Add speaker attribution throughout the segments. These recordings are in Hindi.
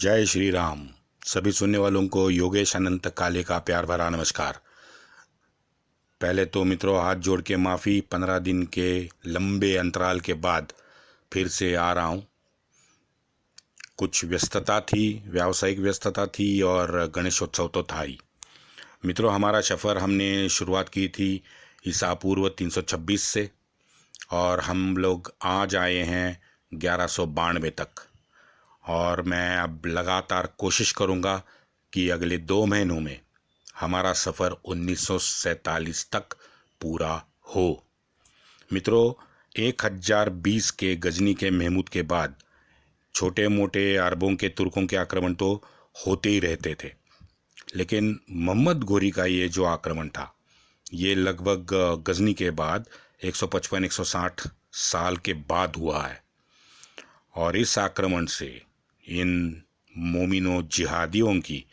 Speaker 1: जय श्री राम। सभी सुनने वालों को योगेश अनंत काले का प्यार भरा नमस्कार। पहले तो मित्रों हाथ जोड़ के माफ़ी, 15 दिन के लंबे अंतराल के बाद फिर से आ रहा हूँ। कुछ व्यस्तता थी, व्यावसायिक व्यस्तता थी और गणेशोत्सव तो था ही। मित्रों, हमारा सफ़र हमने शुरुआत की थी ईसा पूर्व 326 से और हम लोग आज आए हैं 1192 तक। और मैं अब लगातार कोशिश करूंगा कि अगले 2 महीनों में हमारा सफ़र 1947 तक पूरा हो। मित्रों, 1020 के गजनी के महमूद के बाद छोटे मोटे अरबों के तुर्कों के आक्रमण तो होते ही रहते थे, लेकिन मोहम्मद घोरी का ये जो आक्रमण था ये लगभग गजनी के बाद 155-160 साल के बाद हुआ है। और इस आक्रमण से इन मोमिनो जिहादियों की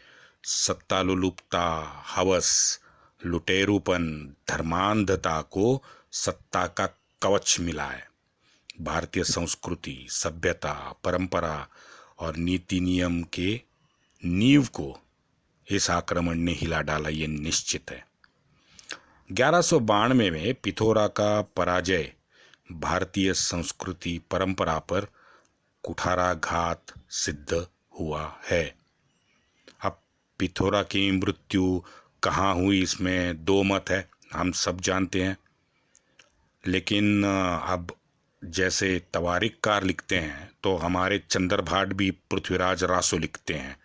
Speaker 1: सत्तालुलुपता, हवस, लुटेरूपन, धर्मांधता को सत्ता का कवच मिला है। भारतीय संस्कृति, सभ्यता, परंपरा और नीति नियम के नींव को इस आक्रमण ने हिला डाला, ये निश्चित है। 1192 में पिथौरा का पराजय भारतीय संस्कृति परंपरा पर कुठाराघात सिद्ध हुआ है। अब पिथौरा की मृत्यु कहाँ हुई, इसमें दो मत है, हम सब जानते हैं। लेकिन अब जैसे तवारीखकार लिखते हैं तो हमारे चंद्र भाट भी पृथ्वीराज रासो लिखते हैं।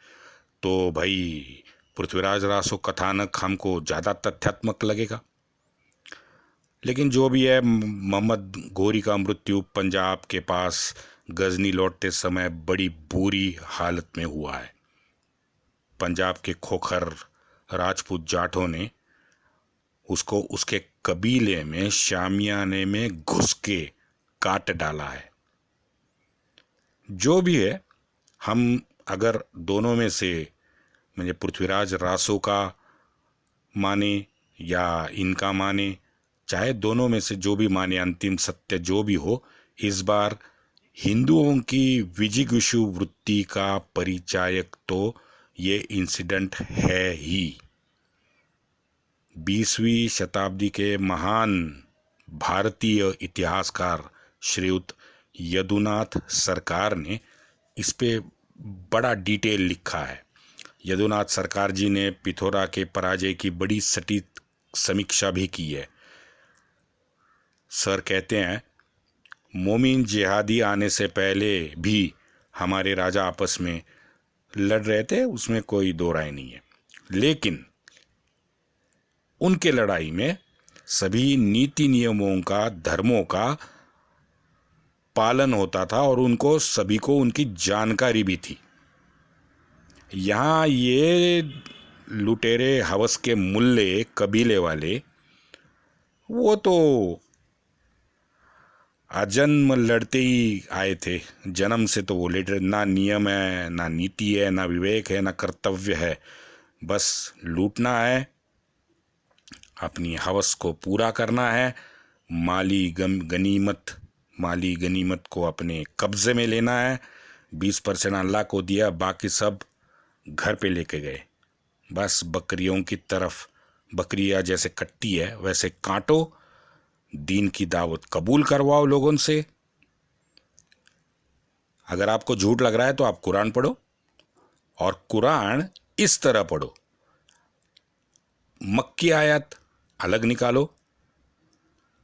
Speaker 1: तो भाई पृथ्वीराज रासो कथानक हमको ज़्यादा तथ्यात्मक लगेगा। लेकिन जो भी है, मोहम्मद घोरी का मृत्यु पंजाब के पास गजनी लौटते समय बड़ी बुरी हालत में हुआ है। पंजाब के खोखर राजपूत जाटों ने उसको उसके कबीले में शामियाने में घुस के काट डाला है। जो भी है, हम अगर दोनों में से मुझे पृथ्वीराज रासो का माने या इनका माने, चाहे दोनों में से जो भी माने, अंतिम सत्य जो भी हो, इस बार हिंदुओं की विजिगीषु वृत्ति का परिचायक तो ये इंसिडेंट है ही। 20वीं शताब्दी के महान भारतीय इतिहासकार श्रीयुत यदुनाथ सरकार ने इस पे बड़ा डिटेल लिखा है। यदुनाथ सरकार जी ने पिथौरा के पराजय की बड़ी सटीक समीक्षा भी की है। सर कहते हैं, मोमिन जिहादी आने से पहले भी हमारे राजा आपस में लड़ रहे थे, उसमें कोई दो राय नहीं है। लेकिन उनके लड़ाई में सभी नीति नियमों का, धर्मों का पालन होता था और उनको सभी को उनकी जानकारी भी थी। यहाँ ये लुटेरे हवस के मुल्ले कबीले वाले, वो तो अजन्म लड़ते ही आए थे। जन्म से तो वो लीडर, ना नियम है, ना नीति है, ना विवेक है, ना कर्तव्य है, बस लूटना है, अपनी हवस को पूरा करना है, माली गनीमत को अपने कब्जे में लेना है। 20% अल्लाह को दिया, बाकी सब घर पे लेके गए। बस बकरियों की तरफ, बकरियां जैसे कटती है वैसे काटो, दीन की दावत कबूल करवाओ लोगों से। अगर आपको झूठ लग रहा है तो आप कुरान पढ़ो, और कुरान इस तरह पढ़ो, मक्की आयत अलग निकालो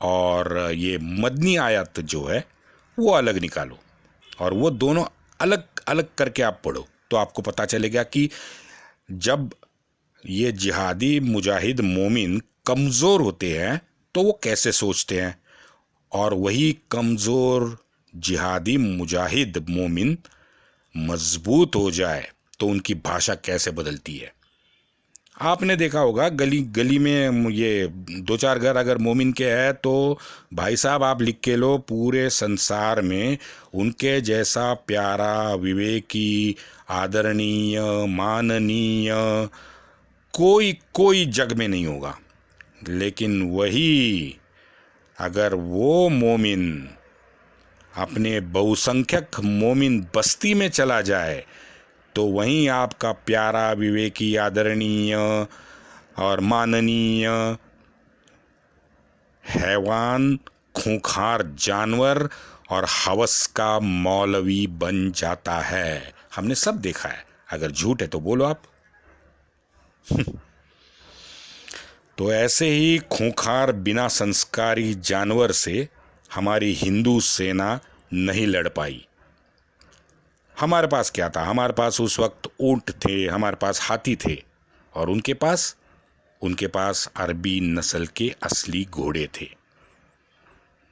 Speaker 1: और ये मदनी आयत जो है वो अलग निकालो, और वो दोनों अलग अलग करके आप पढ़ो, तो आपको पता चलेगा कि जब ये जिहादी मुजाहिद मोमिन कमज़ोर होते हैं तो वो कैसे सोचते हैं, और वही कमज़ोर जिहादी मुजाहिद मोमिन मजबूत हो जाए तो उनकी भाषा कैसे बदलती है। आपने देखा होगा गली गली में ये 2-4 घर अगर मोमिन के हैं तो भाई साहब आप लिख के लो, पूरे संसार में उनके जैसा प्यारा, विवेकी, आदरणीय, माननीय कोई जग में नहीं होगा। लेकिन वही अगर वो मोमिन अपने बहुसंख्यक मोमिन बस्ती में चला जाए तो वहीं आपका प्यारा, विवेकी, आदरणीय और माननीय हैवान, खूंखार जानवर और हवस का मौलवी बन जाता है। हमने सब देखा है, अगर झूठ है तो बोलो आप। तो ऐसे ही खूंखार, बिना संस्कारी जानवर से हमारी हिंदू सेना नहीं लड़ पाई। हमारे पास क्या था? हमारे पास उस वक्त ऊंट थे, हमारे पास हाथी थे, और उनके पास अरबी नस्ल के असली घोड़े थे।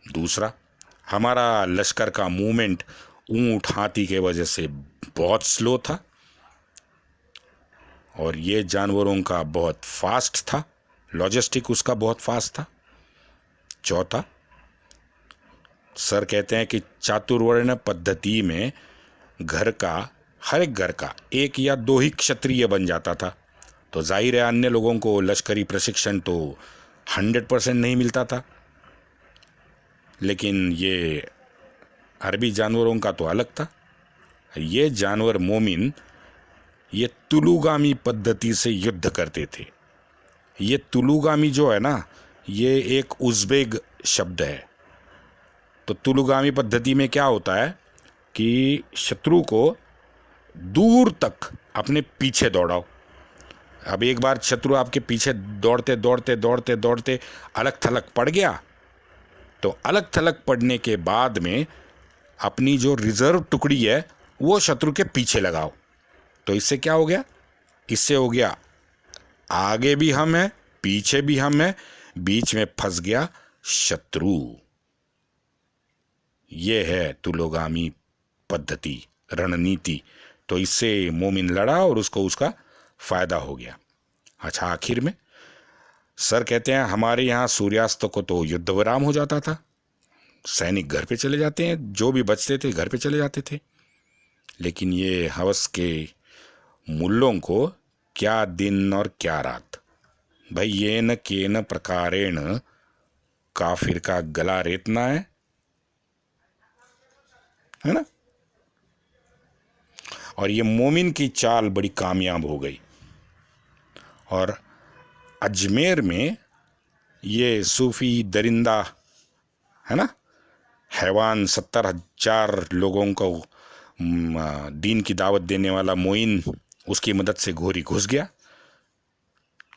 Speaker 1: दूसरा, हमारा लश्कर का मूवमेंट ऊंट, हाथी के वजह से बहुत स्लो था, और ये जानवरों का बहुत फास्ट था, लॉजिस्टिक उसका बहुत फास्ट था। चौथा, सर कहते हैं कि चातुर्वर्ण पद्धति में हर एक घर का एक या दो ही क्षत्रिय बन जाता था, तो जाहिर है अन्य लोगों को लश्करी प्रशिक्षण तो 100% नहीं मिलता था। लेकिन ये अरबी जानवरों का तो अलग था। ये जानवर मोमिन ये तुलुगामी पद्धति से युद्ध करते थे। ये तुलुगामी जो है ना, ये एक उज़्बेक शब्द है। तो तुलुगामी पद्धति में क्या होता है कि शत्रु को दूर तक अपने पीछे दौड़ाओ। अब एक बार शत्रु आपके पीछे दौड़ते दौड़ते दौड़ते दौड़ते अलग थलग पड़ गया, तो अलग थलग पड़ने के बाद में अपनी जो रिजर्व टुकड़ी है वो शत्रु के पीछे लगाओ। तो इससे क्या हो गया? इससे हो गया आगे भी हम हैं, पीछे भी हम हैं, बीच में फंस गया शत्रु। ये है तुलोगामी पद्धति, रणनीति। तो इससे मोमिन लड़ा और उसको उसका फायदा हो गया। अच्छा, आखिर में सर कहते हैं हमारे यहाँ सूर्यास्त को तो युद्ध विराम हो जाता था, सैनिक घर पे चले जाते हैं, जो भी बचते थे घर पे चले जाते थे। लेकिन ये हवस के मुल्लों को क्या दिन और क्या रात, भाई ये न के न प्रकारेण काफिर का गला रेतना है ना। और ये मोमिन की चाल बड़ी कामयाब हो गई, और अजमेर में ये सूफी दरिंदा है ना, हैवान 70,000 लोगों को दीन की दावत देने वाला मोइन, उसकी मदद से घोरी घुस गया।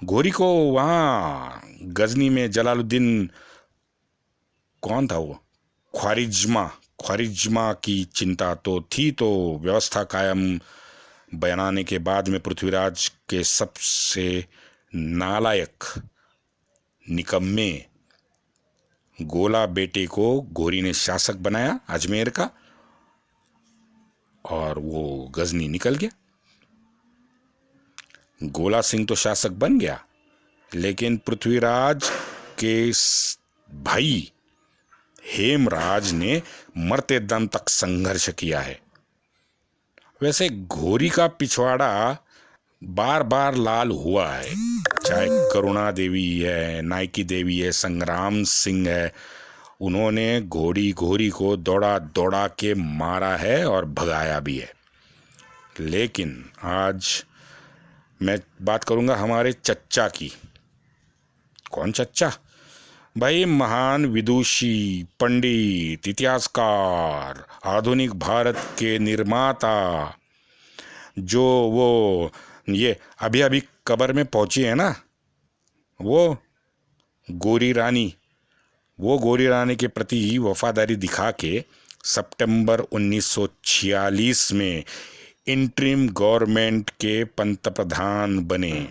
Speaker 1: घोरी को वहाँ गजनी में जलालुद्दीन, कौन था वो, ख्वारिज्मा की चिंता तो थी, तो व्यवस्था कायम बनाने के बाद में पृथ्वीराज के सबसे नालायक निकम्मे गोला बेटे को घोरी ने शासक बनाया अजमेर का, और वो गजनी निकल गया। गोला सिंह तो शासक बन गया, लेकिन पृथ्वीराज के भाई हेमराज ने मरते दम तक संघर्ष किया है। वैसे घोरी का पिछवाड़ा बार बार लाल हुआ है, चाहे करुणा देवी है, नायकी देवी है, संग्राम सिंह है, उन्होंने घोरी को दौड़ा दौड़ा के मारा है और भगाया भी है। लेकिन आज मैं बात करूंगा हमारे चच्चा की। कौन चच्चा? भाई महान विदुषी, पंडित, इतिहासकार, आधुनिक भारत के निर्माता, जो वो ये अभी अभी कब्र में पहुंची है ना, वो गोरी रानी, वो गोरी रानी के प्रति वफादारी दिखा के सितंबर 1946 में इंटरिम गवर्नमेंट के पंतप्रधान बने।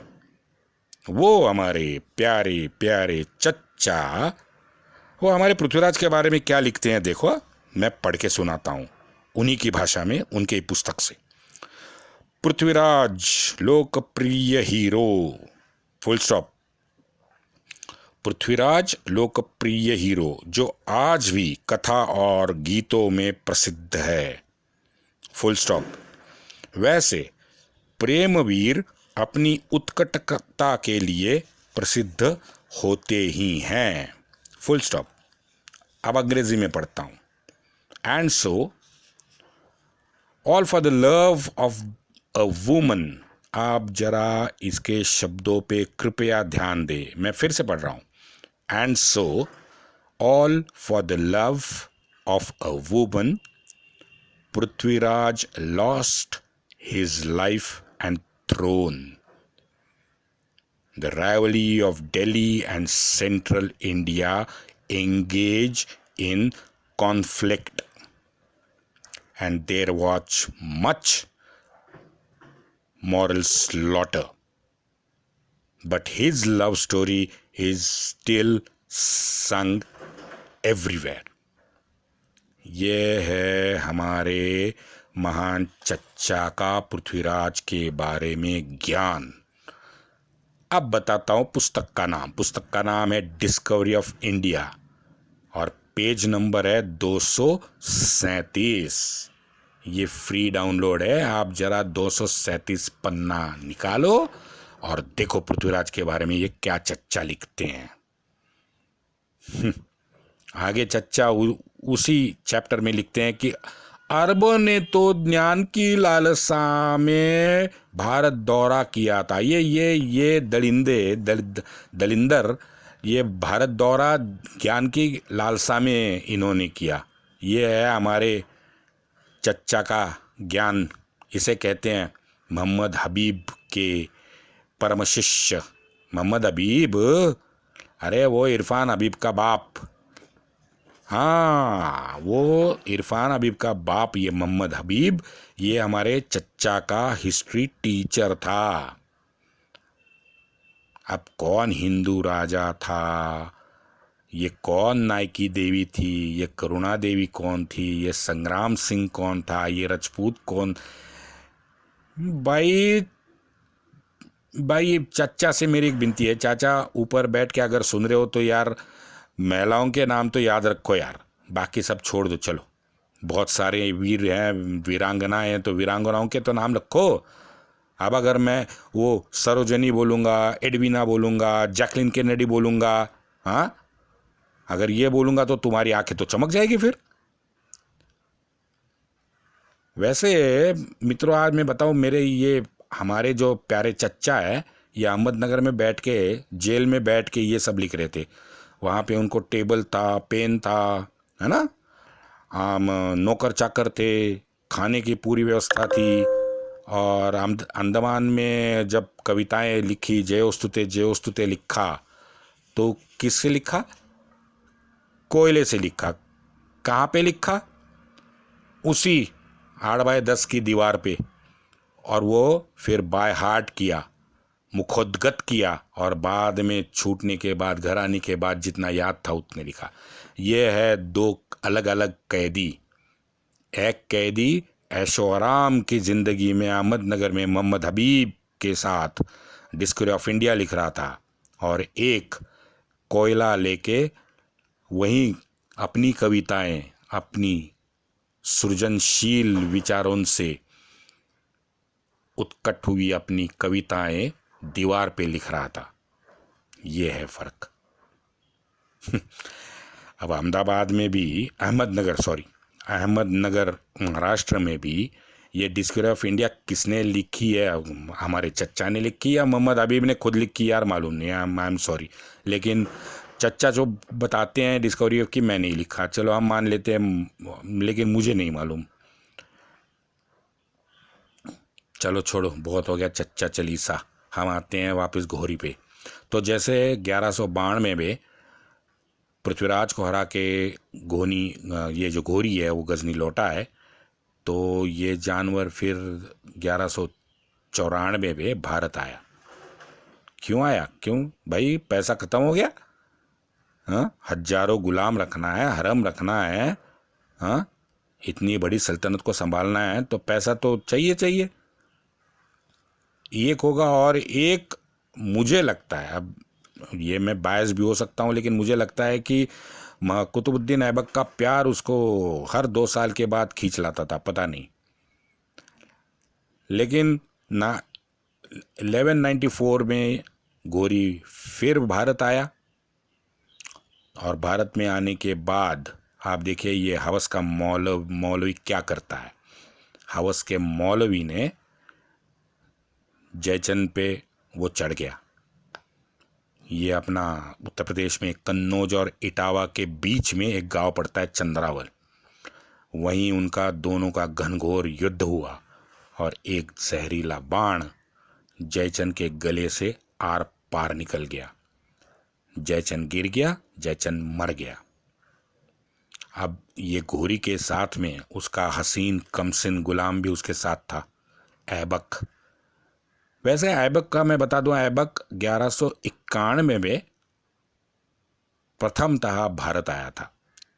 Speaker 1: वो हमारे प्यारे प्यारे चच्चा, वो हमारे पृथ्वीराज के बारे में क्या लिखते हैं देखो, मैं पढ़ के सुनाता हूँ उन्हीं की भाषा में, उनके पुस्तक से। पृथ्वीराज लोकप्रिय हीरो, फुल स्टॉप। पृथ्वीराज लोकप्रिय हीरो जो आज भी कथा और गीतों में प्रसिद्ध है, फुल स्टॉप। वैसे प्रेमवीर अपनी उत्कटता के लिए प्रसिद्ध होते ही हैं, फुल स्टॉप। अब अंग्रेजी में पढ़ता हूं। And so all for the love of a woman, आप जरा इसके शब्दों पे कृपया ध्यान दें, मैं फिर से पढ़ रहा हूँ। And so all for the love of a woman Prithviraj lost his life and throne. The rivalry of Delhi and central India engage in conflict, and there was much moral slaughter. But his love story is still sung everywhere. ये है हमारे महान चच्चा का पृथ्वीराज के बारे में ज्ञान। अब बताता हूँ पुस्तक का नाम। पुस्तक का नाम है डिस्कवरी ऑफ इंडिया और पेज नंबर है 237। ये फ्री डाउनलोड है, आप जरा 237 पन्ना निकालो और देखो पृथ्वीराज के बारे में ये क्या चच्चा लिखते हैं। आगे चच्चा उसी चैप्टर में लिखते हैं कि अरबों ने तो ज्ञान की लालसा में भारत दौरा किया था। ये दलिंदर ये भारत दौरा ज्ञान की लालसा में इन्होंने किया। ये है हमारे चच्चा का ज्ञान। इसे कहते हैं मोहम्मद हबीब के परम शिष्य। मोहम्मद हबीब, अरे वो इरफान हबीब का बाप। हाँ, वो इरफान हबीब का बाप ये मोहम्मद हबीब, ये हमारे चच्चा का हिस्ट्री टीचर था। अब कौन हिंदू राजा था, ये कौन नायकी देवी थी, ये करुणा देवी कौन थी, ये संग्राम सिंह कौन था, ये राजपूत कौन, भाई चच्चा से मेरी एक विनती है, चाचा ऊपर बैठ के अगर सुन रहे हो तो यार महिलाओं के नाम तो याद रखो यार, बाकी सब छोड़ दो। चलो, बहुत सारे वीर हैं, वीरांगना हैं, तो वीरांगनाओं के तो नाम रखो। अब अगर मैं वो सरोजनी बोलूँगा, एडविना बोलूँगा, जैकलिन केनेडी बोलूँगा, हाँ, अगर ये बोलूँगा तो तुम्हारी आंखें तो चमक जाएगी फिर। वैसे मित्रों, आज मैं बताऊँ, मेरे ये हमारे जो प्यारे चच्चा है, ये अहमदनगर में बैठ के, जेल में बैठ के ये सब लिख रहे थे। वहाँ पे उनको टेबल था, पेन था, है ना, नौकर चाकर थे, खाने की पूरी व्यवस्था थी। और अंडमान में जब कविताएं लिखी, जयोस्तुते लिखा, तो किससे लिखा? कोयले से लिखा। कहाँ पे लिखा? उसी 8x10 की दीवार पे। और वो फिर बाय हार्ट किया, मुखोद्गत किया, और बाद में छूटने के बाद, घर आने के बाद जितना याद था उतने लिखा। ये है दो अलग अलग कैदी। एक कैदी ऐशो आराम की ज़िंदगी में अहमदनगर में मोहम्मद हबीब के साथ डिस्कवरी ऑफ इंडिया लिख रहा था, और एक कोयला लेके वहीं अपनी कविताएं, अपनी सृजनशील विचारों से उत्कट हुई अपनी कविताएं दीवार पे लिख रहा था। ये है फर्क। अब अहमदाबाद में भी, अहमदनगर महाराष्ट्र में भी ये डिस्कवरी ऑफ इंडिया किसने लिखी है? हमारे चच्चा ने लिखी या मोहम्मद हबीब ने खुद लिखी? यार मालूम नहीं, आई एम सॉरी, लेकिन चच्चा जो बताते हैं डिस्कवरी ऑफ की, मैं नहीं लिखा, चलो हम मान लेते हैं, लेकिन मुझे नहीं मालूम। चलो छोड़ो, बहुत हो गया चच्चा चलीसा। हम आते हैं वापस घोरी पे। तो जैसे 1192 में पृथ्वीराज को हरा के ये जो घोरी है वो गजनी लौटा है, तो ये जानवर फिर 1194 में भारत आया। क्यों आया? क्यों भाई? पैसा खत्म हो गया? हाँ, हजारों गुलाम रखना है, हरम रखना है, हाँ, इतनी बड़ी सल्तनत को संभालना है, तो पैसा तो चाहिए। एक होगा, और एक मुझे लगता है, अब ये मैं बायस भी हो सकता हूँ, लेकिन मुझे लगता है कि कुतुबुद्दीन ऐबक का प्यार उसको हर 2 साल के बाद खींच लाता था, पता नहीं। लेकिन 1194 में घोरी फिर भारत आया, और भारत में आने के बाद आप देखिए ये हवस का मौलवी क्या करता है। हवस के मौलवी ने जयचंद पे वो चढ़ गया। ये अपना उत्तर प्रदेश में कन्नौज और इटावा के बीच में एक गांव पड़ता है चंद्रावल। वहीं उनका दोनों का घनघोर युद्ध हुआ और एक जहरीला बाण जयचंद के गले से आर पार निकल गया। जयचंद गिर गया, जयचंद मर गया। अब ये घोरी के साथ में उसका हसीन कमसिन गुलाम भी उसके साथ था, ऐबक। वैसे ऐबक का मैं बता दूं, ऐबक 1191 में प्रथमतः भारत आया था,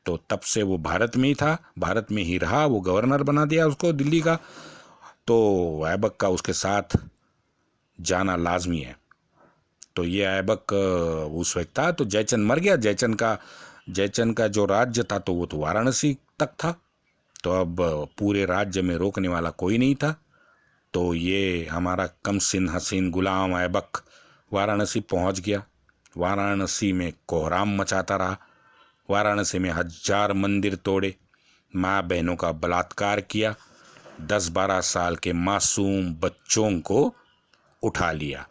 Speaker 1: तो तब से वो भारत में ही था, भारत में ही रहा। वो गवर्नर बना दिया उसको दिल्ली का, तो ऐबक का उसके साथ जाना लाजमी है। तो ये ऐबक उस वक्त था। तो जयचंद मर गया। जयचंद का जो राज्य था तो वो तो वाराणसी तक था, तो अब पूरे राज्य में रोकने वाला कोई नहीं था। तो ये हमारा कमसिन हसीन गुलाम ऐबक वाराणसी पहुंच गया। वाराणसी में कोहराम मचाता रहा। वाराणसी में 1000 मंदिर तोड़े, माँ बहनों का बलात्कार किया, 10-12 साल के मासूम बच्चों को उठा लिया।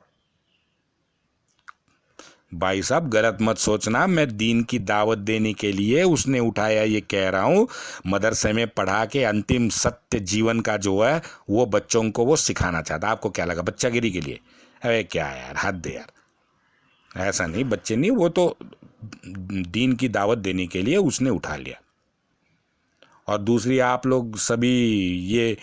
Speaker 1: भाई साहब गलत मत सोचना, मैं दीन की दावत देने के लिए उसने उठाया ये कह रहा हूँ। मदरसे में पढ़ा के अंतिम सत्य जीवन का जो है वो बच्चों को वो सिखाना चाहता। आपको क्या लगा बच्चागिरी के लिए? अरे क्या यार, हद है यार, ऐसा नहीं, बच्चे नहीं, वो तो दीन की दावत देने के लिए उसने उठा लिया। और दूसरी, आप लोग सभी ये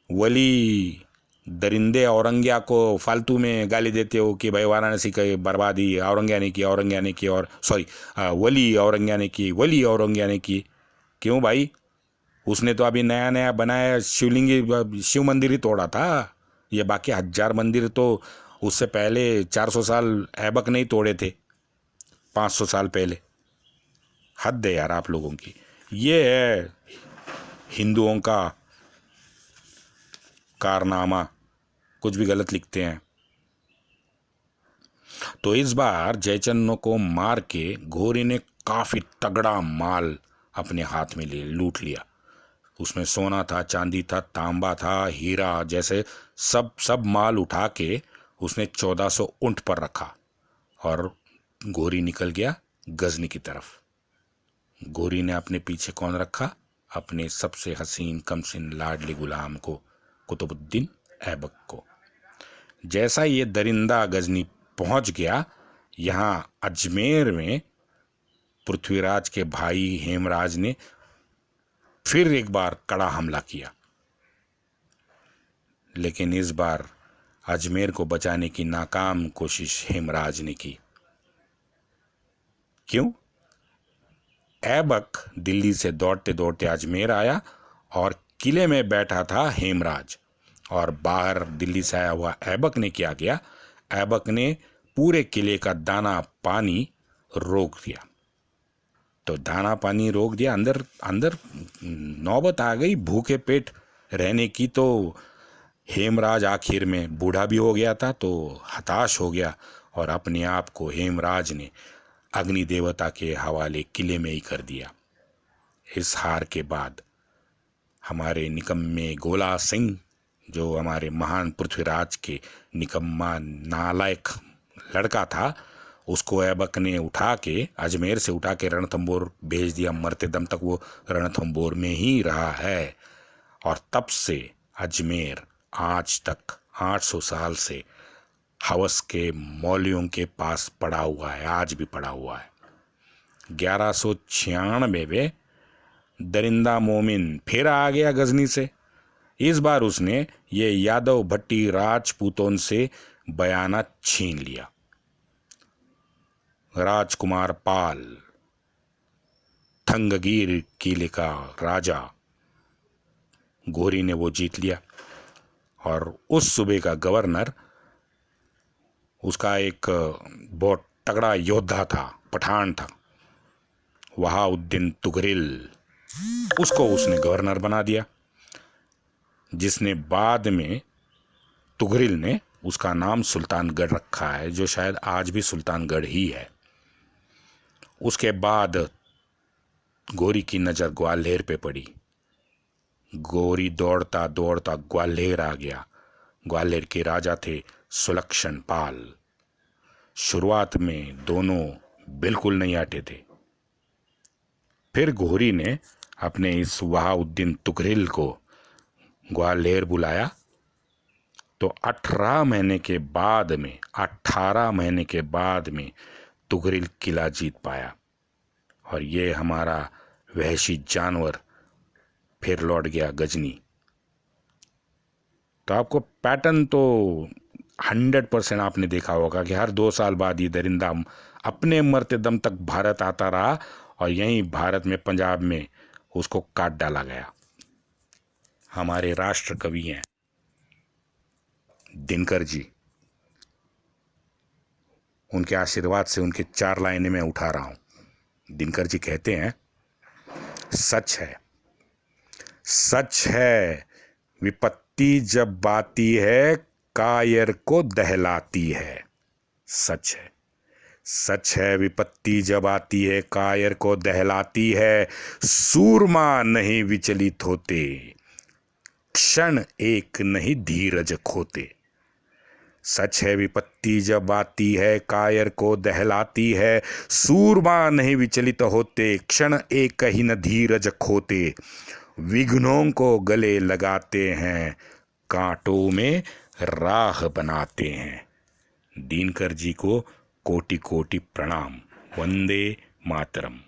Speaker 1: वली दरिंदे औरंगिया को फालतू में गाली देते हो कि भाई वाराणसी की बर्बादी औरंगिया ने की और सॉरी वली औरंगिया ने की। क्यों भाई? उसने तो अभी नया नया बनाया शिव मंदिर ही तोड़ा था। ये बाकी 1000 मंदिर तो उससे पहले 400 साल ऐबक नहीं तोड़े थे, 500 साल पहले। हद है यार आप लोगों की। ये है हिंदुओं का कारनामा, कुछ भी गलत लिखते हैं। तो इस बार जयचंद को मार के घोरी ने काफी तगड़ा माल अपने हाथ में लूट लिया। उसमें सोना था, चांदी था, तांबा था, हीरा जैसे सब माल उठा के उसने 1400 ऊंट पर रखा और घोरी निकल गया गजनी की तरफ। घोरी ने अपने पीछे कौन रखा? अपने सबसे हसीन कमसिन लाडली गुलाम को, कुतुबुद्दीन ऐबक को। जैसा ये दरिंदा गजनी पहुंच गया, यहां अजमेर में पृथ्वीराज के भाई हेमराज ने फिर एक बार कड़ा हमला किया। लेकिन इस बार अजमेर को बचाने की नाकाम कोशिश हेमराज ने की। क्यों? ऐबक दिल्ली से दौड़ते दौड़ते अजमेर आया और किले में बैठा था हेमराज, और बाहर दिल्ली से आया हुआ ऐबक ने क्या किया? ऐबक ने पूरे किले का दाना पानी रोक दिया। तो दाना पानी रोक दिया, अंदर नौबत आ गई भूखे पेट रहने की। तो हेमराज आखिर में बूढ़ा भी हो गया था, तो हताश हो गया और अपने आप को हेमराज ने अग्नि देवता के हवाले किले में ही कर दिया। इस हार के बाद हमारे निकम्मे गोला सिंह, जो हमारे महान पृथ्वीराज के निकम्मा नालायक लड़का था, उसको ऐबक ने उठा के अजमेर से उठा के रणथंबोर भेज दिया। मरते दम तक वो रणथंबोर में ही रहा है। और तब से अजमेर आज तक 800 साल से हवस के मौलवियों के पास पड़ा हुआ है, आज भी पड़ा हुआ है। 1196 में दरिंदा मोमिन फिर आ गया गजनी से। इस बार उसने ये यादव भट्टी राजपूतों से बयाना छीन लिया। राजकुमार पाल, थंगगीर किले का राजा, घोरी ने वो जीत लिया। और उस सूबे का गवर्नर, उसका एक बहुत तगड़ा योद्धा था, पठान था, वहाउद्दीन तुगरिल, उसको उसने गवर्नर बना दिया, जिसने बाद में तुगरिल ने उसका नाम सुल्तानगढ़ रखा है, जो शायद आज भी सुल्तानगढ़ ही है। उसके बाद घोरी की नज़र ग्वालियर पे पड़ी। घोरी दौड़ता दौड़ता ग्वालियर आ गया। ग्वालियर के राजा थे सुलक्षण पाल। शुरुआत में दोनों बिल्कुल नहीं आटे थे। फिर घोरी ने अपने इस वहाउद्दीन तुगरिल को ग्वालियर बुलाया तो 18 महीने के बाद में तुगरिल किला जीत पाया और ये हमारा वहशी जानवर फिर लौट गया गजनी। तो आपको पैटर्न तो 100% आपने देखा होगा कि हर 2 साल बाद ये दरिंदा अपने मरते दम तक भारत आता रहा और यहीं भारत में पंजाब में उसको काट डाला गया। हमारे राष्ट्र कवि हैं दिनकर जी, उनके आशीर्वाद से उनके 4 लाइनें मैं उठा रहा हूं। दिनकर जी कहते हैं, सच है विपत्ति जब आती है कायर को दहलाती है। सच है विपत्ति जब आती है कायर को दहलाती है। सूरमा नहीं विचलित होते, क्षण एक नहीं धीरज खोते। सच है विपत्ति जब आती है कायर को दहलाती है। सूरमा नहीं विचलित होते, क्षण एक ही न धीरज खोते। विघ्नों को गले लगाते हैं, कांटों में राह बनाते हैं। दिनकर जी को कोटि कोटि प्रणाम। वंदे मातरम।